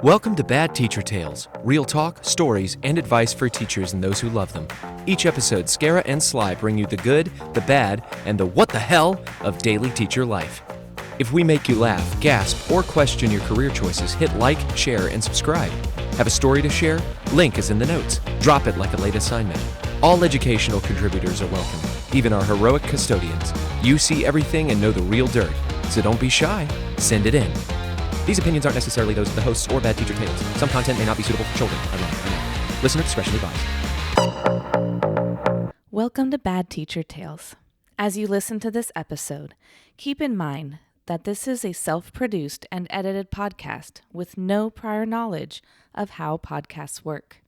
Welcome to Bad Teacher Tales, real talk, stories, and advice for teachers and those who love them. Each episode, Skara and Sly bring you the good, the bad, and the what the hell of daily teacher life. If we make you laugh, gasp, or question your career choices, hit like, share, and subscribe. Have a story to share? Link is in the notes. Drop it like a late assignment. All educational contributors are welcome, even our heroic custodians. You see everything and know the real dirt, so don't be shy. Send it in. These opinions aren't necessarily those of the hosts or Bad Teacher Tales. Some content may not be suitable for children. I know. Listener discretion advised. Welcome to Bad Teacher Tales. As you listen to this episode, keep in mind that this is a self-produced and edited podcast with no prior knowledge of how podcasts work.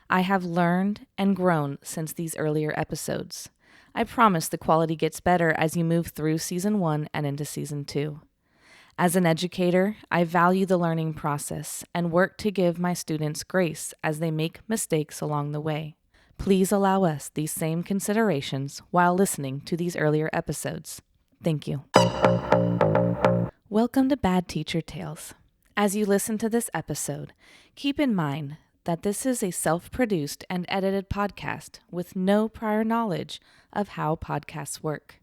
I have learned and grown since these earlier episodes. I promise the quality gets better as you move through Season 1 and into Season 2. As an educator, I value the learning process and work to give my students grace as they make mistakes along the way. Please allow us these same considerations while listening to these earlier episodes. Thank you. Welcome to Bad Teacher Tales. As you listen to this episode, keep in mind that this is a self-produced and edited podcast with no prior knowledge of how podcasts work.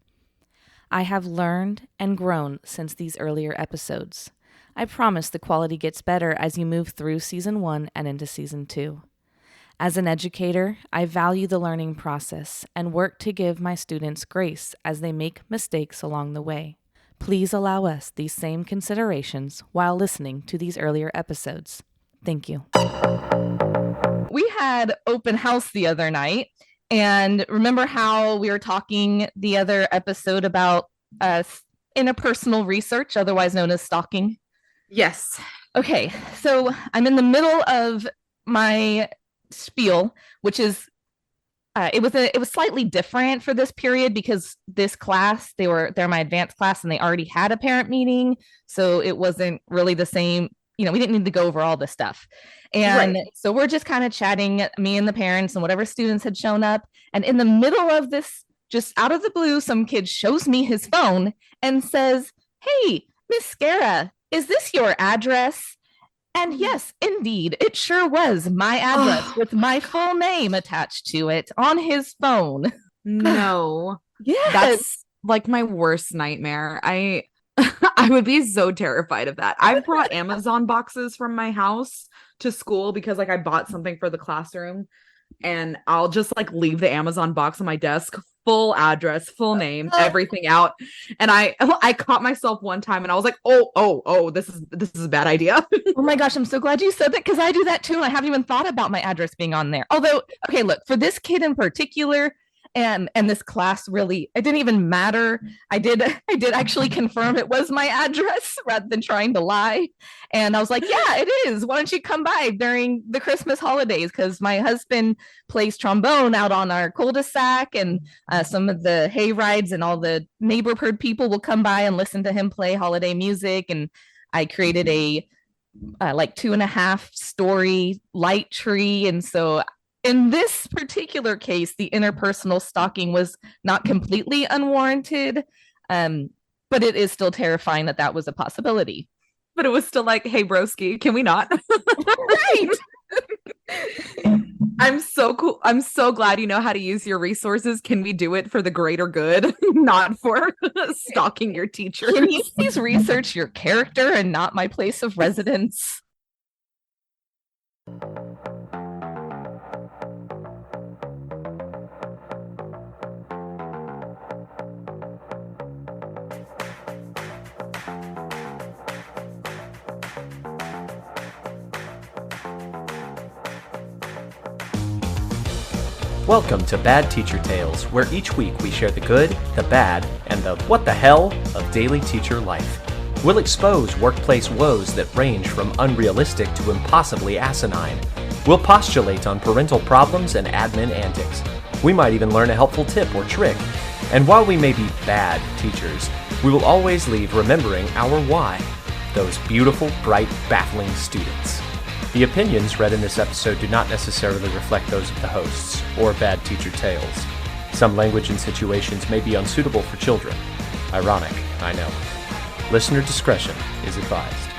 I have learned and grown since these earlier episodes. I promise the quality gets better as you move through Season 1 and into Season 2. As an educator, I value the learning process and work to give my students grace as they make mistakes along the way. Please allow us these same considerations while listening to these earlier episodes. Thank you. We had open house the other night. And remember how we were talking the other episode about interpersonal research, otherwise known as stalking? Yes. Okay, so I'm in the middle of my spiel, which is it was slightly different for this period because this class, they're my advanced class and they already had a parent meeting, so it wasn't really the same. We didn't need to go over all this stuff. And So we're just kind of chatting, me and the parents and whatever students had shown up. And in the middle of this, just out of the blue, some kid shows me his phone and says, "Hey, Miss Skara, is this your address?" And yes, indeed, it sure was my address with my full name attached to it on his phone. No. Yes. That's like my worst nightmare. I would be so terrified of that. I've brought Amazon boxes from my house to school because I bought something for the classroom, and I'll just leave the Amazon box on my desk, full address, full name, everything out. And I caught myself one time and I was like, oh, this is a bad idea. Oh my gosh, I'm so glad you said that because I do that too. And I haven't even thought about my address being on there. Although, okay, look, for this kid in particular, and this class, really, it didn't even matter. I did actually confirm it was my address rather than trying to lie. And I was like, yeah, it is. Why don't you come by during the Christmas holidays? Because my husband plays trombone out on our cul-de-sac, and some of the hay rides and all the neighborhood people will come by and listen to him play holiday music. And I created a 2.5-story light tree. And so in this particular case, the interpersonal stalking was not completely unwarranted, but it is still terrifying that was a possibility. But it was still like, hey, broski, can we not? Right. I'm so cool. I'm so glad you know how to use your resources. Can we do it for the greater good, not for stalking your teacher? Can you please research your character and not my place of residence? Welcome to Bad Teacher Tales, where each week we share the good, the bad, and the what the hell of daily teacher life. We'll expose workplace woes that range from unrealistic to impossibly asinine. We'll postulate on parental problems and admin antics. We might even learn a helpful tip or trick. And while we may be bad teachers, we will always leave remembering our why. Those beautiful, bright, baffling students. The opinions read in this episode do not necessarily reflect those of the hosts or Bad Teacher Tales. Some language and situations may be unsuitable for children. Ironic, I know. Listener discretion is advised.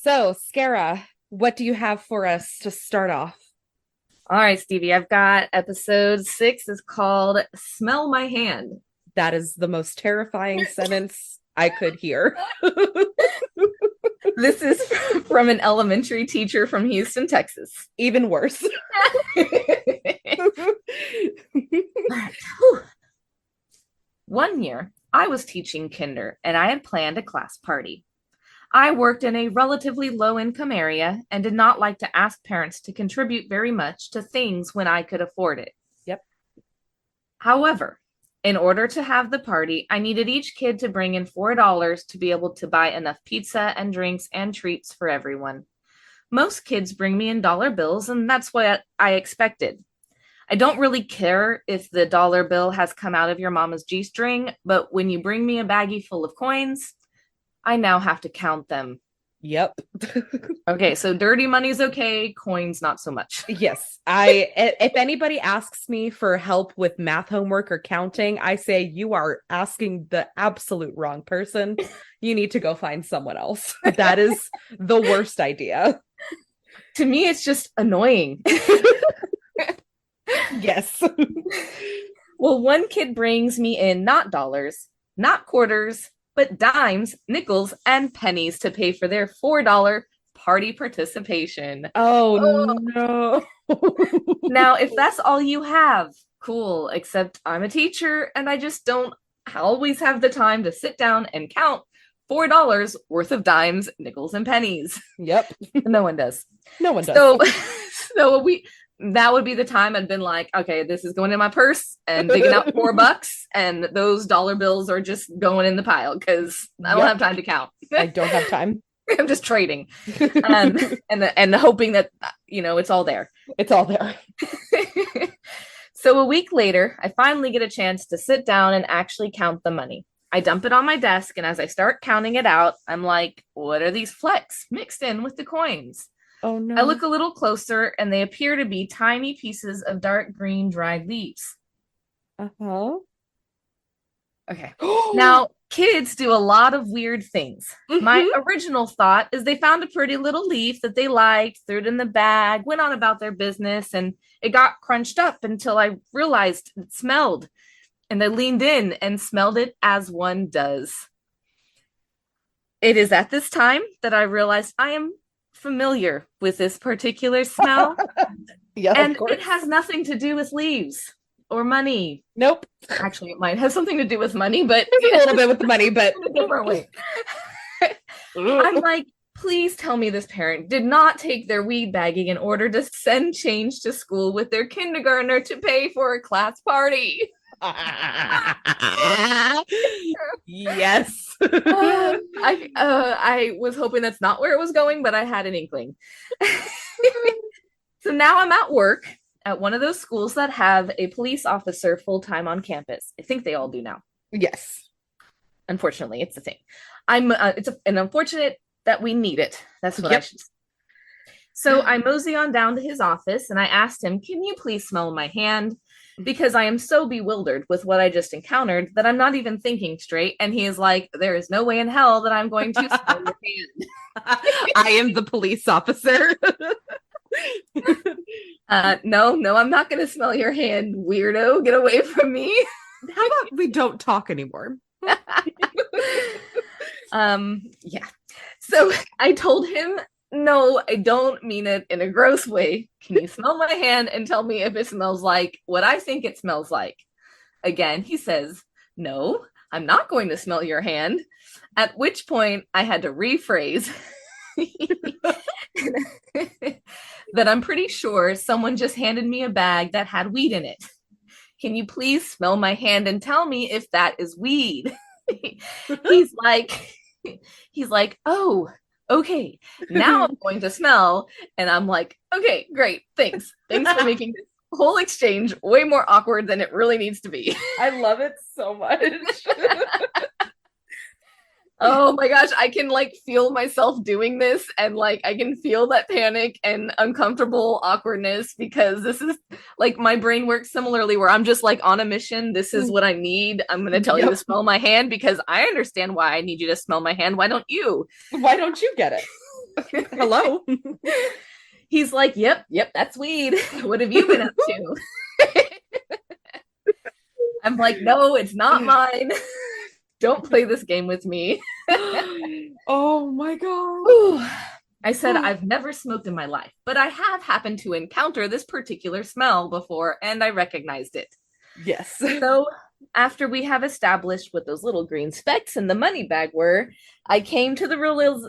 So, Skara, what do you have for us to start off? All right, Stevie, I've got episode 6 is called Smell My Hand. That is the most terrifying sentence I could hear. This is from an elementary teacher from Houston, Texas. Even worse. One year, I was teaching kinder and I had planned a class party. I worked in a relatively low-income area and did not like to ask parents to contribute very much to things when I could afford it. Yep. However, in order to have the party, I needed each kid to bring in $4 to be able to buy enough pizza and drinks and treats for everyone. Most kids bring me in dollar bills, and that's what I expected. I don't really care if the dollar bill has come out of your mama's G-string, but when you bring me a baggie full of coins, I now have to count them. Yep. Okay, so dirty money's okay, coins not so much. Yes. If anybody asks me for help with math homework or counting, I say you are asking the absolute wrong person. You need to go find someone else. That is the worst idea. To me, it's just annoying. Yes. Well, one kid brings me in not dollars, not quarters, but dimes, nickels, and pennies to pay for their $4 party participation. Oh, no. Now, if that's all you have, cool, except I'm a teacher and I just don't always have the time to sit down and count $4 worth of dimes, nickels, and pennies. Yep. No one does. No one does. So that would be the time I'd been like, okay, this is going in my purse and digging out $4, and those dollar bills are just going in the pile because I don't have time to count. I don't have time. I'm just trading and hoping that it's all there. It's all there. So a week later, I finally get a chance to sit down and actually count the money. I dump it on my desk, and as I start counting it out, I'm like, what are these flecks mixed in with the coins? Oh, no. I look a little closer, and they appear to be tiny pieces of dark green dried leaves. Uh-huh. Okay. Now, kids do a lot of weird things. Mm-hmm. My original thought is they found a pretty little leaf that they liked, threw it in the bag, went on about their business, and it got crunched up until I realized it smelled. And I leaned in and smelled it as one does. It is at this time that I realized I am familiar with this particular smell. Yeah, and it has nothing to do with leaves or money. Nope. Actually, it might have something to do with money, but a little bit with the money, but in a different way. I'm like, please tell me this parent did not take their weed bagging in order to send change to school with their kindergartner to pay for a class party. Yes. I was hoping that's not where it was going, but I had an inkling. So now I'm at work at one of those schools that have a police officer full-time on campus. I think they all do now. Yes. Unfortunately, it's the thing. It's an unfortunate that we need it. That's what I should say. So I mosey on down to his office and I asked him, can you please smell my hand? Because I am so bewildered with what I just encountered that I'm not even thinking straight. And he is like, there is no way in hell that I'm going to smell your hand. I am the police officer. No, I'm not going to smell your hand, weirdo. Get away from me. How about we don't talk anymore? Yeah. So I told him, no, I don't mean it in a gross way. Can you smell my hand and tell me if it smells like what I think it smells like? Again, he says, no, I'm not going to smell your hand. At which point I had to rephrase that I'm pretty sure someone just handed me a bag that had weed in it. Can you please smell my hand and tell me if that is weed? He's like, oh, okay, now I'm going to smell. And I'm like, okay, great. Thanks for making this whole exchange way more awkward than it really needs to be. I love it so much. Oh my gosh, I can feel myself doing this, and I can feel that panic and uncomfortable awkwardness, because this is my brain works similarly where I'm just on a mission. This is what I need. I'm going to tell you to smell my hand because I understand why I need you to smell my hand. Why don't you? Why don't you get it? Hello. He's like, yep, that's weed. What have you been up to? I'm like, no, it's not mine. Don't play this game with me. Oh my God. I said, I've never smoked in my life, but I have happened to encounter this particular smell before, and I recognized it. Yes. So after we have established what those little green specks in the money bag were, I came to the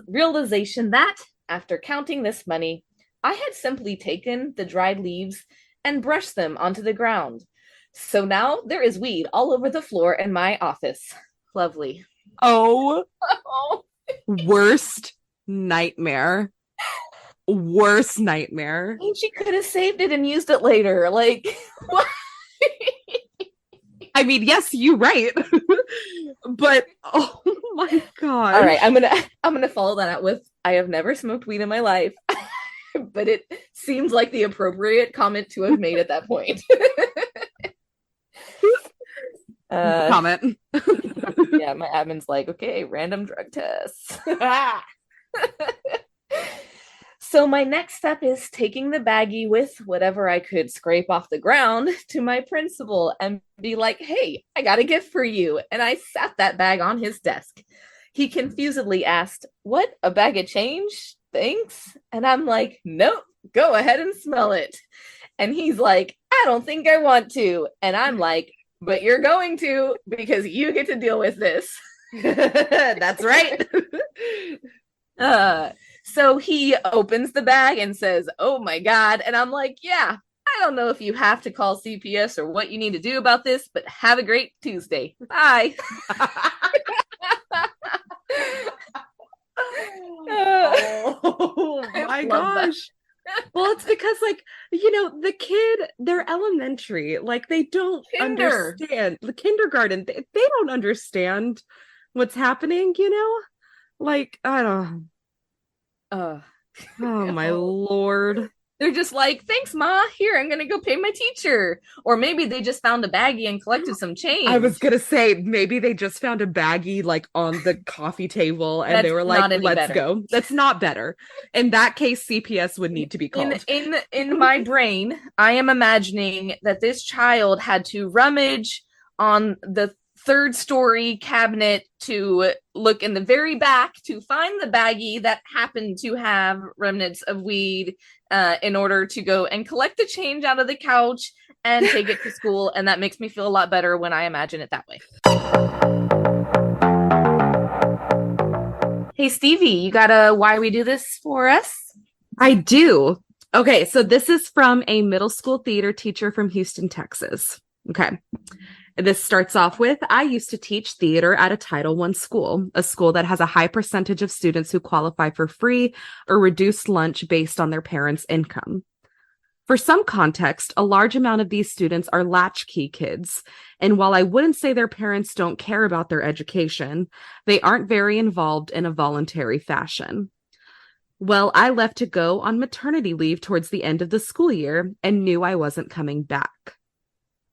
realization that after counting this money, I had simply taken the dried leaves and brushed them onto the ground. So now there is weed all over the floor in my office. Lovely. Oh, worst nightmare. Worst nightmare. I mean, she could have saved it and used it later. Like, what? I mean, yes, you're right. But oh my God. All right, I'm gonna follow that out with I have never smoked weed in my life. But it seems like the appropriate comment to have made at that point. Comment. Yeah, my admin's like, okay, random drug tests. So my next step is taking the baggie with whatever I could scrape off the ground to my principal and be like, hey, I got a gift for you. And I sat that bag on his desk. He confusedly asked, what, a bag of change? Thanks. And I'm like, nope, go ahead and smell it. And he's like, I don't think I want to. And I'm like, but you're going to, because you get to deal with this. That's right. So he opens the bag and says, oh my God. And I'm like, yeah, I don't know if you have to call CPS or what you need to do about this, but have a great Tuesday. Bye. Oh my gosh. Well, it's because, like, the kid, they're elementary. Like, they don't understand. The kindergarten, they don't understand what's happening, Like, I don't. Oh my Lord. They're just like, thanks, Ma. Here, I'm going to go pay my teacher. Or maybe they just found a baggie and collected some change. I was going to say, maybe they just found a baggie, like, on the coffee table, and they were like, let's go. That's not better. In that case, CPS would need to be called. In my brain, I am imagining that this child had to rummage on the third-story cabinet to look in the very back to find the baggie that happened to have remnants of weed in order to go and collect the change out of the couch and take it to school. And that makes me feel a lot better when I imagine it that way. Hey, Stevie, you got a why we do this for us? I do. Okay, so this is from a middle school theater teacher from Houston, Texas. Okay. This starts off with, I used to teach theater at a Title I school, a school that has a high percentage of students who qualify for free or reduced lunch based on their parents' income. For some context, a large amount of these students are latchkey kids, and while I wouldn't say their parents don't care about their education, they aren't very involved in a voluntary fashion. Well, I left to go on maternity leave towards the end of the school year and knew I wasn't coming back.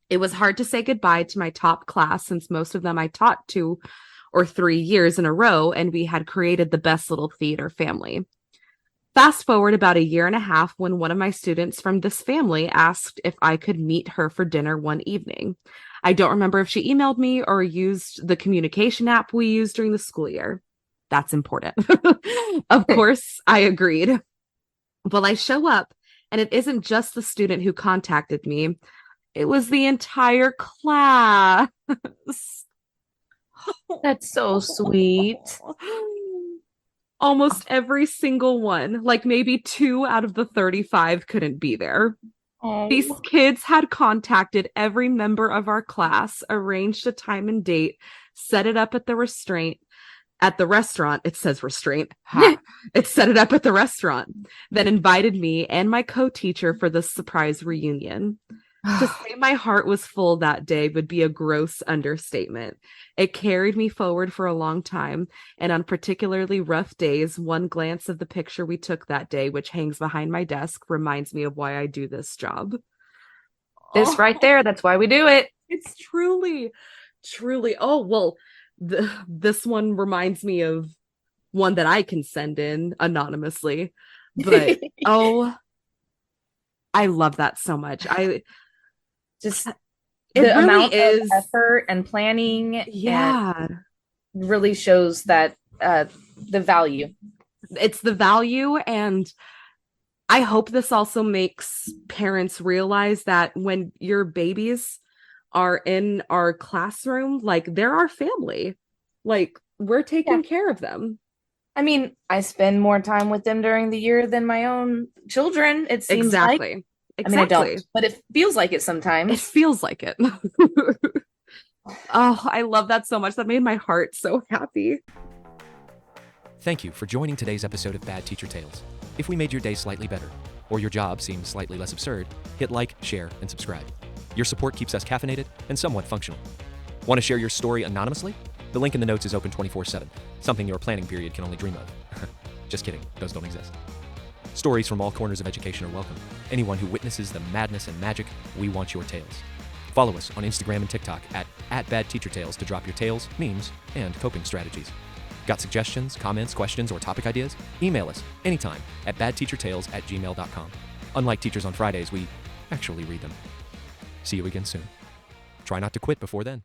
It was hard to say goodbye to my top class since most of them I taught 2 or 3 years in a row, and we had created the best little theater family. Fast forward about a year and a half when one of my students from this family asked if I could meet her for dinner one evening. I don't remember if she emailed me or used the communication app we used during the school year. That's important. Of course, I agreed. Well, I show up, and it isn't just the student who contacted me. It was the entire class. That's so sweet. Almost every single one, like maybe 2 out of the 35 couldn't be there. Oh. These kids had contacted every member of our class, arranged a time and date, set it up at the restaurant. It says restraint. It set it up at the restaurant, then invited me and my co-teacher for the surprise reunion. To say my heart was full that day would be a gross understatement. It carried me forward for a long time, and on particularly rough days, one glance of the picture we took that day, which hangs behind my desk, reminds me of why I do this job. This right there, that's why we do it. It's truly. Oh, well, this one reminds me of one that I can send in anonymously. But oh, I love that so much. Just It the really amount is. of effort and planning and Yeah. really shows that the value. It's the value, and I hope this also makes parents realize that when your babies are in our classroom, like they're our family. Like we're taking care of them. I mean, I spend more time with them during the year than my own children, it seems like. Exactly. I mean, I Exactly. don't, but it feels like it sometimes. It feels like it. Oh, I love that so much. That made my heart so happy. Thank you for joining today's episode of Bad Teacher Tales. If we made your day slightly better, or your job seemed slightly less absurd, hit like, share, and subscribe. Your support keeps us caffeinated and somewhat functional. Want to share your story anonymously? The link in the notes is open 24/7, something your planning period can only dream of. Just kidding, those don't exist. Stories from all corners of education are welcome. Anyone who witnesses the madness and magic, we want your tales. Follow us on Instagram and TikTok at @BadTeacherTales to drop your tales, memes, and coping strategies. Got suggestions, comments, questions, or topic ideas? Email us anytime at badteachertales@gmail.com. Unlike Teachers on Fridays, we actually read them. See you again soon. Try not to quit before then.